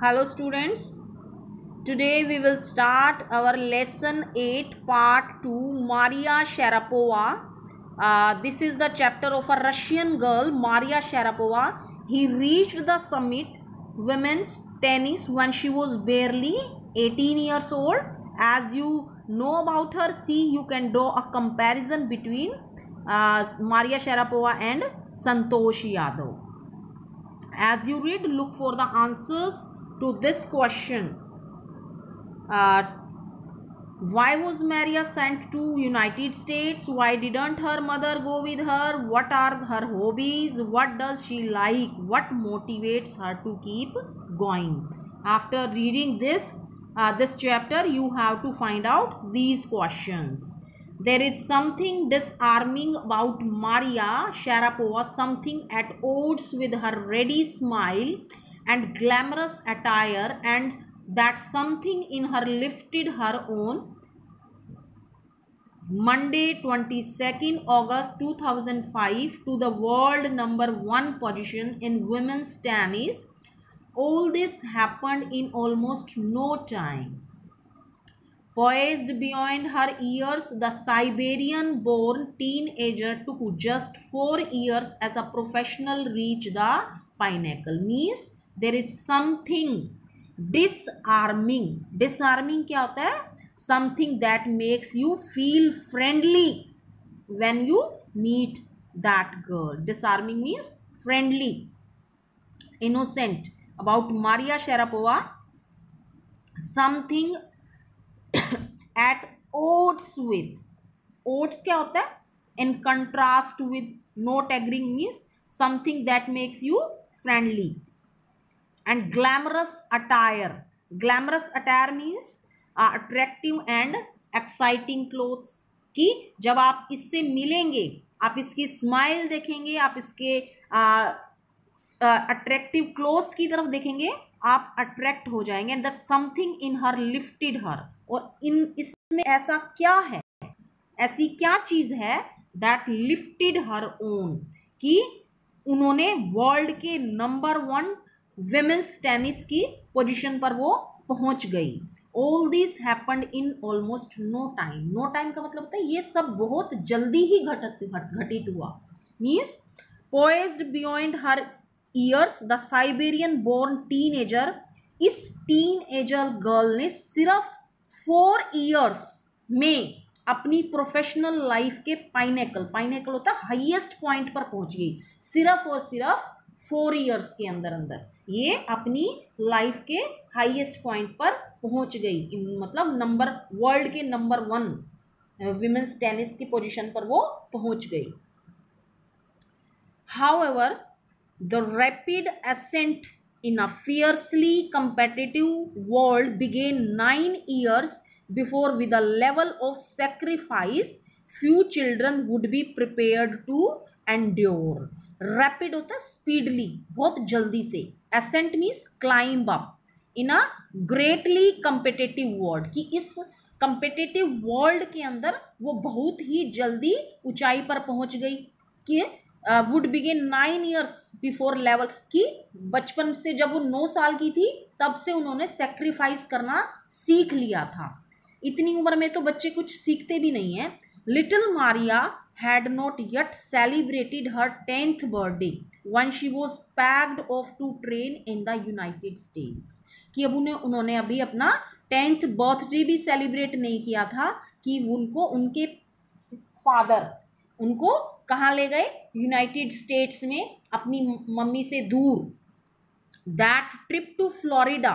Hello students, today we will start our lesson 8 part 2 Maria Sharapova. This is the chapter of a Russian girl Maria Sharapova. He reached the summit women's tennis when she was barely 18 years old. As you know about her, see you can draw a comparison between Maria Sharapova and Santosh Yadav. As you read, look for the answers to this question. Why was Maria sent to United States? Why didn't her mother go with her? What are her hobbies? What does she like? What motivates her to keep going? After reading this chapter, you have to find out these questions. There is something disarming about Maria Sharapova, something at odds with her ready smile and glamorous attire, and that something in her lifted her on Monday 22nd August 2005 to the world number 1 position in women's tennis. All this happened in almost no time. Poised beyond her years, the Siberian-born teenager took just 4 years as a professional reach the pinnacle. Means there is something disarming. Disarming क्या होता है? Something that makes you feel friendly when you meet that girl. Disarming means friendly, innocent. About Maria Sharapova, something at odds with. Odds क्या होता है? In contrast with. Not agreeing means something that makes you friendly. And glamorous attire. Glamorous attire means attractive and exciting clothes. कि जब आप इससे मिलेंगे, आप इसकी स्माइल देखेंगे, आप इसके अट्रैक्टिव क्लोथ्स की तरफ देखेंगे, आप अट्रैक्ट हो जाएंगे. And that something in her lifted her. और इसमें ऐसा क्या है, ऐसी क्या चीज है दैट लिफ्टेड हर ओन, कि उन्होंने वर्ल्ड के नंबर 1 विमेंस टेनिस की पोजीशन पर वो पहुंच गई. All this happened in almost no time. No time का मतलब होता है ये सब बहुत जल्दी ही घटित हुआ. Means poised beyond her years, the Siberian born teenager. इस टीनेजर गर्ल ने सिर्फ 4 ईयर्स में अपनी प्रोफेशनल लाइफ के पाइनेकल होता है हाईएस्ट पॉइंट पर पहुंच गई. सिर्फ और सिर्फ 4 ईयर्स के अंदर ये अपनी लाइफ के हाईएस्ट पॉइंट पर पहुंच गई. मतलब वर्ल्ड के नंबर 1 विमेंस टेनिस की पोजीशन पर वो पहुंच गई. However the rapid ascent in a fiercely competitive world began 9 years before, with a level of sacrifice few children would be prepared to endure. Rapid होता है स्पीडली, बहुत जल्दी से. Ascent means climb up in a greatly competitive world, कि इस competitive world के अंदर वो बहुत ही जल्दी ऊंचाई पर पहुंच गई. कि would begin 9 years before level, कि बचपन से जब वो 9 साल की थी तब से उन्होंने सेक्रीफाइस करना सीख लिया था. इतनी उम्र में तो बच्चे कुछ सीखते भी नहीं है. Little Maria had not yet celebrated her 10th birthday when she was packed off to train in the United States. कि अब उन्होंने अभी अपना 10th बर्थडे भी सेलिब्रेट नहीं किया था, कि उनको उनके फादर उनको कहाँ ले गए? यूनाइटेड स्टेट्स में, अपनी मम्मी से दूर. That trip to Florida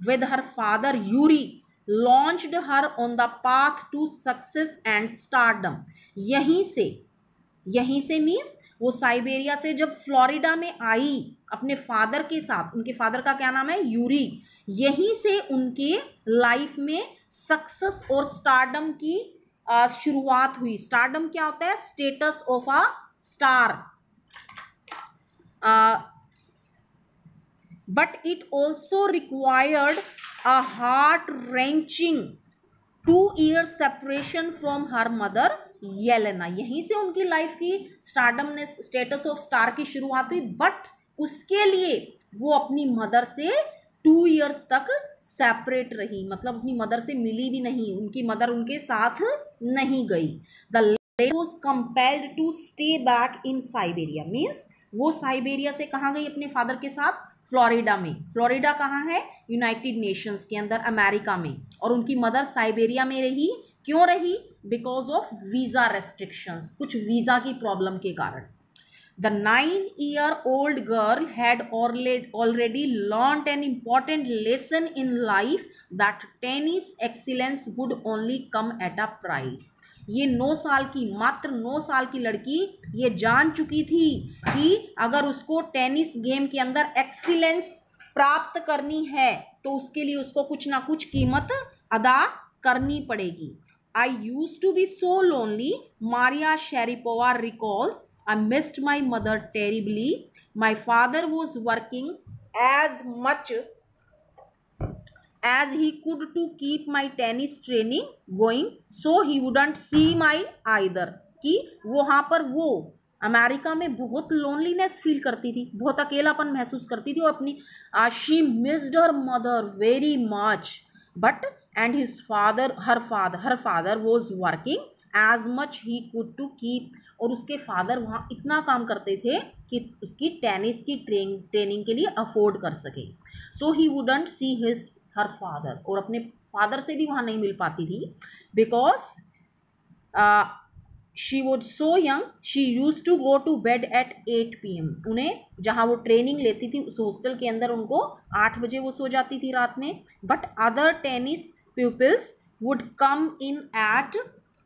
with her father Yuri launched her on the path to success and stardom. यहीं से मीन्स वो साइबेरिया से जब फ्लोरिडा में आई अपने फादर के साथ, उनके फादर का क्या नाम है? यूरी. यहीं से उनके लाइफ में सक्सेस और स्टारडम की शुरुआत हुई. स्टारडम क्या होता है? Status of a star. But it also required a heart-wrenching 2 years separation from her mother Yelena. यहीं से उनकी लाइफ की स्टारडम ने स्टेटस ऑफ स्टार की शुरुआत हुई. बट उसके लिए वो अपनी मदर से 2 ईयर्स तक सेपरेट रही, मतलब अपनी मदर से मिली भी नहीं, उनकी मदर उनके साथ नहीं गई। The lady was compelled to stay back in Siberia, means वो साइबेरिया से कहाँ गई अपने फादर के साथ, फ्लोरिडा में। फ्लोरिडा कहाँ है, यूनाइटेड नेशंस के अंदर, अमेरिका में। और उनकी मदर साइबेरिया में रही, क्यों रही, बिकॉज ऑफ वीजा रेस्ट्रिक्शंस, कुछ वीजा की प्रॉब्लम के कारण। The 9-year-old girl had already learned an important lesson in life, that tennis excellence would only come at a price. ये 9 साल की, मात्र 9 साल की लड़की ये जान चुकी थी कि अगर उसको टेनिस गेम के अंदर एक्सीलेंस प्राप्त करनी है तो उसके लिए उसको कुछ ना कुछ कीमत अदा करनी पड़ेगी। I used to be so lonely, Maria Sharapova recalls. I missed my mother terribly. My father was working as much as he could to keep my tennis training going, so he wouldn't see my either. कि वहाँ पर वो America में बहुत loneliness feel करती थी, बहुत अकेलापन महसूस करती थी, और अपनी she missed her mother very much, but and his father her father was working as much he could to keep, और उसके फादर वहाँ इतना काम करते थे कि उसकी टेनिस की ट्रेनिंग के लिए अफोर्ड कर सके। So he wouldn't see his her father, और अपने फादर से भी वहाँ नहीं मिल पाती थी, because she was so young, she used to go to bed at 8 PM। उन्हें जहाँ वो ट्रेनिंग लेती थी उस हॉस्टल के अंदर उनको 8 बजे वो सो जाती थी रात में। But other tennis pupils would come in at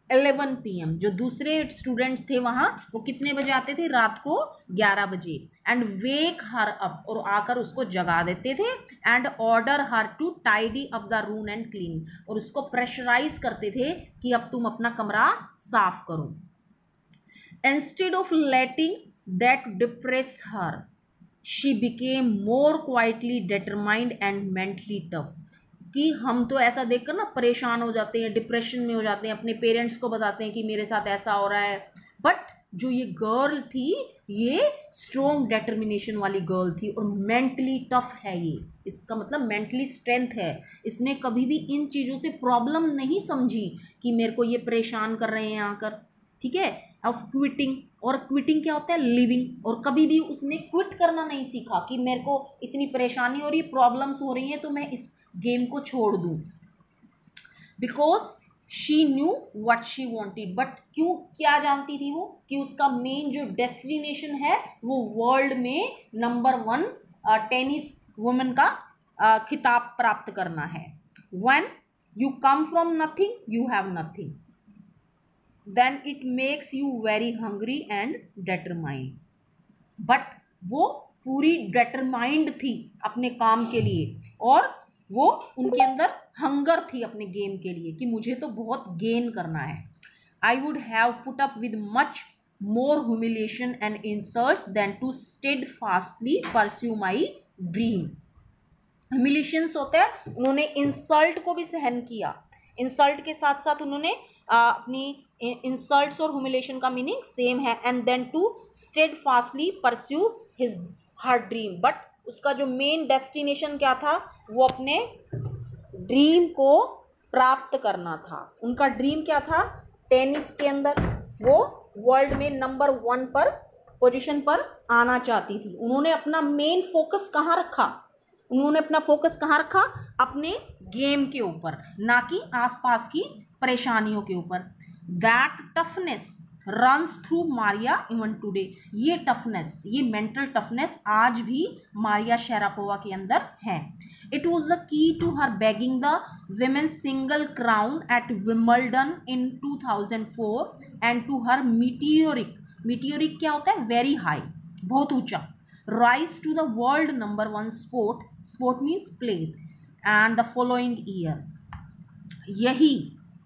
11 PM। जो दूसरे स्टूडेंट्स थे वहाँ वो कितने बजे आते थे, रात को 11 बजे। एंड वेक हर अप, और आकर उसको जगा देते थे। And order her to tidy up the room and clean, और उसको प्रेशराइज करते थे कि अब तुम अपना कमरा साफ करो। Instead of letting that depress her, she became more quietly determined and mentally tough. कि हम तो ऐसा देखकर ना परेशान हो जाते हैं, डिप्रेशन में हो जाते हैं, अपने पेरेंट्स को बताते हैं कि मेरे साथ ऐसा हो रहा है, बट जो ये गर्ल थी ये स्ट्रॉन्ग डिटर्मिनेशन वाली गर्ल थी और मेंटली टफ है। ये इसका मतलब मेंटली स्ट्रेंथ है। इसने कभी भी इन चीज़ों से प्रॉब्लम नहीं समझी कि मेरे को ये परेशान कर रहे हैं आकर, ठीक है, ऑफ क्विटिंग। और क्विटिंग क्या होता है, लिविंग। और कभी भी उसने क्विट करना नहीं सीखा कि मेरे को इतनी परेशानी और ये प्रॉब्लम्स हो रही हैं तो मैं इस गेम को छोड़ दूँ, because she knew what she wanted. But क्यों, क्या जानती थी वो, कि उसका मेन जो डेस्टिनेशन है वो वर्ल्ड में नंबर 1 टेनिस वुमेन का खिताब प्राप्त करना है। When you come from nothing you have nothing, then it makes you very hungry and determined। But वो पूरी determined थी अपने काम के लिए, और वो उनके अंदर हंगर थी अपने गेम के लिए कि मुझे तो बहुत गेन करना है। I would have put up with much more humiliation and insults than to steadfastly pursue my dream। ह्यूमिलेशंस होता है, उन्होंने इंसल्ट को भी सहन किया। इंसल्ट के साथ साथ उन्होंने अपनी इंसल्ट्स और ह्यूमिलेशन का मीनिंग सेम है। And then to steadfastly pursue his her dream, but उसका जो मेन डेस्टिनेशन क्या था, वो अपने ड्रीम को प्राप्त करना था। उनका ड्रीम क्या था, टेनिस के अंदर वो वर्ल्ड में नंबर 1 पर पोजीशन पर आना चाहती थी। उन्होंने अपना मेन फोकस कहाँ रखा, उन्होंने अपना फोकस कहाँ रखा, अपने गेम के ऊपर, ना कि आसपास की परेशानियों के ऊपर। That toughness runs through Maria even today. ये टफनेस, ये मेंटल टफनेस आज भी मारिया शेरापोवा के अंदर है। It was the key to her bagging the women's single crown at Wimbledon in 2004 and to her meteoric, meteoric क्या होता है, वेरी हाई, बहुत ऊंचा, rise to the world number 1 sport, sport means place, and the following year। यही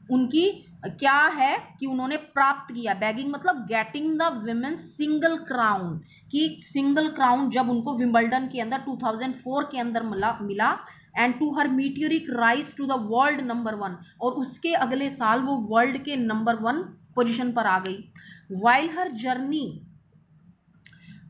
उनकी क्या है कि उन्होंने प्राप्त किया, बैगिंग मतलब getting the women's single crown, कि सिंगल क्राउन जब उनको विंबल्डन के अंदर 2004 के अंदर मिला and to her meteoric rise to the world number 1, और उसके अगले साल वो वर्ल्ड के नंबर 1 पोजीशन पर आ गई। While her journey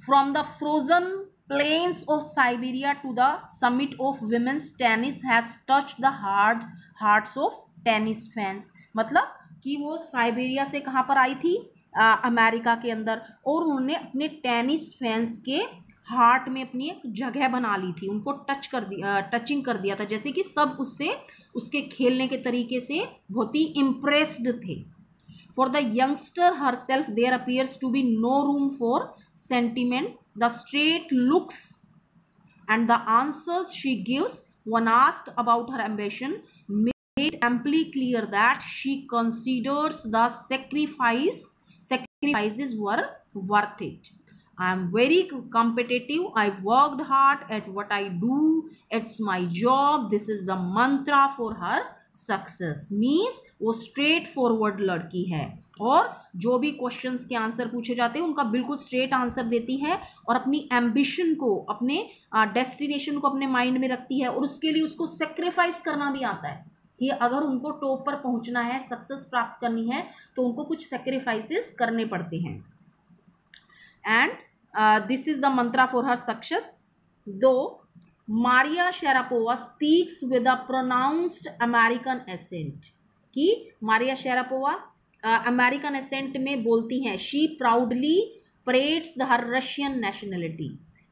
from the frozen plains of Siberia to the summit of women's tennis has touched the hearts of tennis fans. मतलब कि वो साइबेरिया से कहाँ पर आई थी, अमेरिका के अंदर, और उन्होंने अपने टेनिस फैंस के हार्ट में अपनी एक जगह बना ली थी, उनको टचिंग कर दिया था, जैसे कि सब उससे उसके खेलने के तरीके से बहुत ही इम्प्रेस्ड थे. For the youngster herself, there appears to be no room for sentiment. The straight looks and the answers she gives when asked about her ambition made amply clear that she considers the sacrifices were worth it. I am very competitive. I worked hard at what I do. It's my job. This is the mantra for her success. Means वो straight forward लड़की है और जो भी questions के answer पूछे जाते हैं उनका बिल्कुल स्ट्रेट आंसर देती है और अपनी एम्बिशन को, अपने डेस्टिनेशन को अपने माइंड में रखती है और उसके लिए उसको सेक्रीफाइस करना भी आता है कि अगर उनको टॉप पर पहुंचना है, सक्सेस प्राप्त करनी है, तो उनको कुछ सेक्रीफाइसेस करने पड़ते हैं. And this is the Mantra for her success. दो Maria Sharapova speaks with a pronounced American accent. कि Maria Sharapova अमेरिकन एसेंट में बोलती हैं. She proudly parades her Russian nationality.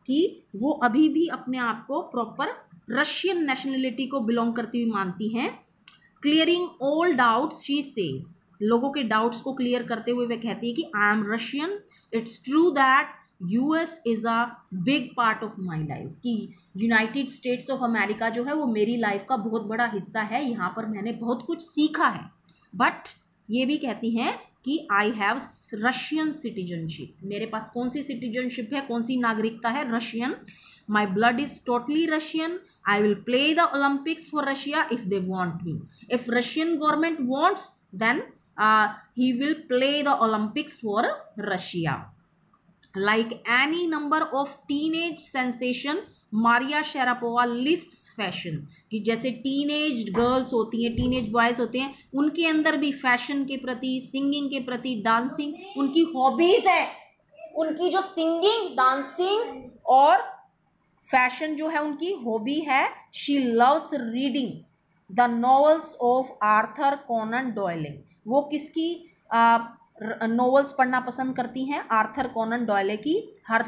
कि वो अभी भी अपने आप को प्रॉपर रशियन नेशनलिटी को बिलोंग करती हुई मानती हैं. Clearing all doubts, she says. लोगों के डाउट्स को क्लियर करते हुए वे कहती है कि I am Russian. It's true that US is a big part of my life. कि यूनाइटेड स्टेट्स ऑफ अमेरिका जो है वो मेरी लाइफ का बहुत बड़ा हिस्सा है, यहाँ पर मैंने बहुत कुछ सीखा है. बट ये भी कहती हैं कि आई हैव रशियन सिटीजनशिप. मेरे पास कौन सी सिटीजनशिप है, कौन सी नागरिकता है? Russian. My blood is totally Russian. I will play the Olympics for Russia if they want me. If Russian government wants then he will play the Olympics for Russia. Like any number of teenage sensation, Maria Sharapova lists fashion. कि जैसे teenage girls होती हैं, teenage boys होते हैं, उनके अंदर भी fashion के प्रति, सिंगिंग के प्रति, डांसिंग उनकी हॉबीज है. उनकी जो सिंगिंग, डांसिंग और फैशन जो है उनकी हॉबी है. She loves reading the novels of Arthur Conan Doyle. वो किसकी नॉवेल्स पढ़ना पसंद करती हैं? आर्थर कॉनन डॉयले की. हर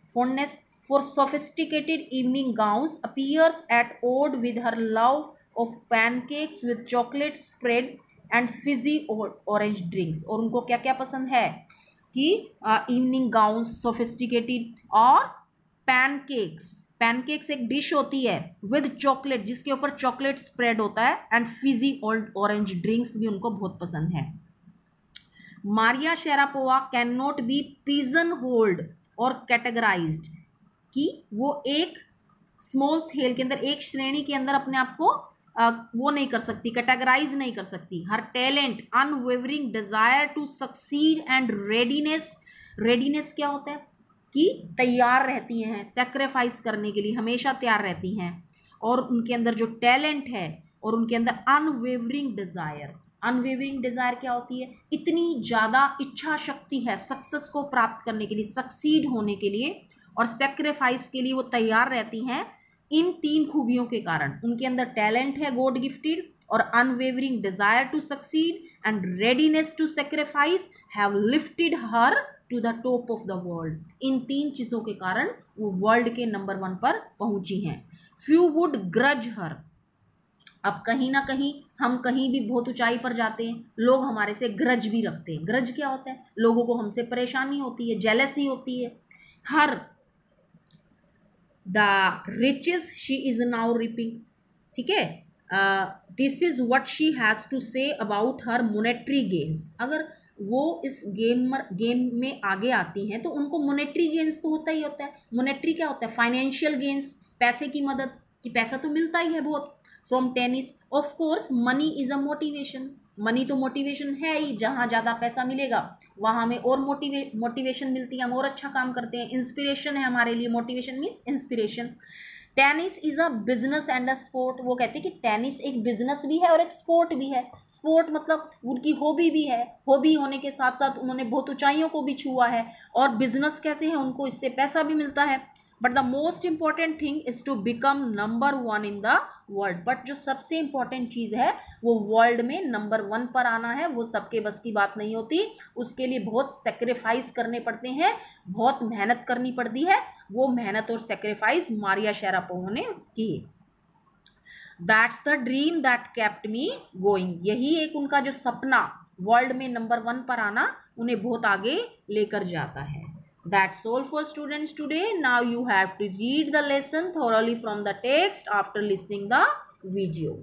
fondness for sophisticated evening gowns appears at odds with her love of pancakes with chocolate spread and fizzy orange drinks. और उनको क्या क्या पसंद है कि इवनिंग गाउन्स, सोफिस्टिकेटेड और पैनकेक्स. पैनकेक्स एक डिश होती है विद चॉकलेट, जिसके ऊपर चॉकलेट स्प्रेड होता है, एंड फिजी ऑरेंज ड्रिंक्स भी उनको बहुत पसंद है. Maria Sharapova can not be pigeonholed और कैटेगराइज्ड. कि वो एक स्मॉल स्केल के अंदर, एक श्रेणी के अंदर अपने आप को वो नहीं कर सकती, कैटेगराइज नहीं कर सकती. Her talent, unwavering desire to succeed and readiness क्या होता है? कि तैयार रहती हैं सेक्रीफाइस करने के लिए, हमेशा तैयार रहती हैं. और उनके अंदर जो टैलेंट है और उनके अंदर अनवेवरिंग डिजायर क्या होती है? इतनी ज़्यादा इच्छा शक्ति है सक्सेस को प्राप्त करने के लिए, सक्सीड होने के लिए और सेक्रीफाइस के लिए वो तैयार रहती हैं. इन तीन खूबियों के कारण उनके अंदर टैलेंट है गॉड गिफ्टेड, और unwavering desire to succeed and readiness to sacrifice have lifted her to the top of the world. इन तीन चीज़ों के कारण वो वर्ल्ड के नंबर 1 पर पहुंची हैं. फ्यू वुड ग्रज हर. अब कहीं ना कहीं हम कहीं भी बहुत ऊंचाई पर जाते हैं, लोग हमारे से ग्रज भी रखते हैं. ग्रज क्या होता है? लोगों को हमसे परेशानी होती है, जेलसी होती है. हर the riches she is now reaping. ठीक है. This is what she has to say about her monetary gains. अगर वो इस गेम में आगे आती हैं तो उनको मोनेटरी गेन्स तो होता ही होता है. मोनेटरी क्या होता है? फाइनेंशियल गेन्स, पैसे की मदद, कि पैसा तो मिलता ही है बहुत from tennis. Of course money is a motivation. Money तो मोटिवेशन है ही. जहाँ ज़्यादा पैसा मिलेगा वहाँ हमें और मोटिवेशन मिलती है, हम और अच्छा काम करते हैं. इंस्पिरेशन है हमारे लिए. Motivation means inspiration. Tennis is a business and a sport. वो कहते हैं कि टेनिस एक बिजनेस भी है और एक स्पोर्ट भी है. स्पोर्ट मतलब उनकी हॉबी भी है. हॉबी होने के साथ साथ उन्होंने बहुत ऊंचाइयों को भी छुआ है. और बिजनेस कैसे है? उनको इससे पैसा भी मिलता है. But the most important thing is to become number 1 in the world. But जो सबसे इंपॉर्टेंट चीज है वो वर्ल्ड में नंबर 1 पर आना है, वो सबके बस की बात नहीं होती, उसके लिए बहुत सेक्रीफाइस करने पड़ते हैं, बहुत मेहनत करनी पड़ती है। वो मेहनत और सेक्रीफाइस मारिया शारापोवा ने की। That's the dream that kept me going, यही एक उनका जो सपना वर्ल्ड में नंबर 1 पर आना उन्हें बहुत आगे लेकर जाता है। That's all for students today. Now you have to read the lesson thoroughly from the text after listening the video.